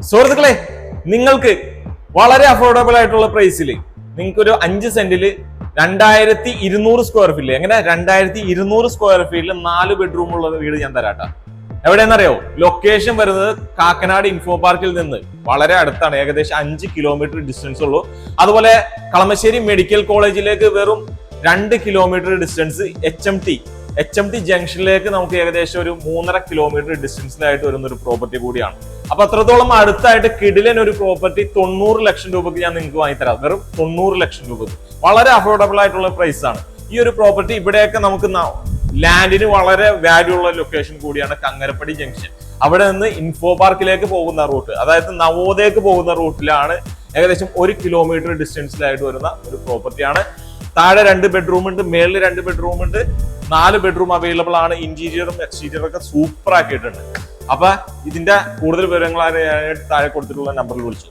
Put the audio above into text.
സുഹൃത്തുക്കളെ, നിങ്ങൾക്ക് വളരെ അഫോർഡബിൾ ആയിട്ടുള്ള പ്രൈസിൽ നിങ്ങൾക്ക് ഒരു 5 സെന്റിൽ 2200 സ്ക്വയർ ഫീറ്റ്, എങ്ങനെ 2200 സ്ക്വയർ ഫീറ്റിൽ 4 ബെഡ്റൂം ഉള്ള വീട് ഞാൻ തരാട്ടാ. എവിടെയെന്നറിയോ? ലൊക്കേഷൻ വരുന്നത് കാക്കനാട് ഇൻഫോ പാർക്കിൽ നിന്ന് വളരെ അടുത്താണ്, ഏകദേശം 5 കിലോമീറ്റർ ഡിസ്റ്റൻസ് ഉള്ളൂ. അതുപോലെ കളമശ്ശേരി മെഡിക്കൽ കോളേജിലേക്ക് വെറും 2 കിലോമീറ്റർ ഡിസ്റ്റൻസ്. HMT ജംഗ്ഷനിലേക്ക് നമുക്ക് ഏകദേശം ഒരു 3.5 കിലോമീറ്റർ ഡിസ്റ്റൻസിലായിട്ട് വരുന്ന ഒരു പ്രോപ്പർട്ടി കൂടിയാണ്. അപ്പൊ അത്രത്തോളം അടുത്തായിട്ട് കിടിലൻ ഒരു പ്രോപ്പർട്ടി 90 ലക്ഷം രൂപക്ക് ഞാൻ നിങ്ങൾക്ക് വാങ്ങിത്തരാം. വെറും 90 ലക്ഷം രൂപക്ക് വളരെ അഫോർഡബിൾ ആയിട്ടുള്ള പ്രൈസ് ആണ് ഈ ഒരു പ്രോപ്പർട്ടി. ഇവിടെയൊക്കെ നമുക്ക് ലാൻഡിന് വളരെ വാല്യൂ ഉള്ള ലൊക്കേഷൻ കൂടിയാണ് കങ്ങരപ്പടി ജംഗ്ഷൻ. അവിടെ നിന്ന് ഇൻഫോ പാർക്കിലേക്ക് പോകുന്ന റൂട്ട്, അതായത് നവോദയക്ക് പോകുന്ന റൂട്ടിലാണ് ഏകദേശം 1 കിലോമീറ്റർ ഡിസ്റ്റൻസിലായിട്ട് വരുന്ന ഒരു പ്രോപ്പർട്ടിയാണ്. താഴെ 2 ബെഡ്റൂം ഉണ്ട്, മേളിൽ 2 ബെഡ്റൂം ഉണ്ട്, 4 ബെഡ്റൂം അവൈലബിൾ ആണ്. ഇന്റീരിയറും എക്സ്റ്റീരിയറും ഒക്കെ സൂപ്പർ ആക്കിയിട്ടുണ്ട്. അപ്പൊ ഇതിന്റെ കൂടുതൽ വിവരങ്ങൾ താഴെ കൊടുത്തിട്ടുള്ള നമ്പറിൽ വിളിച്ചു.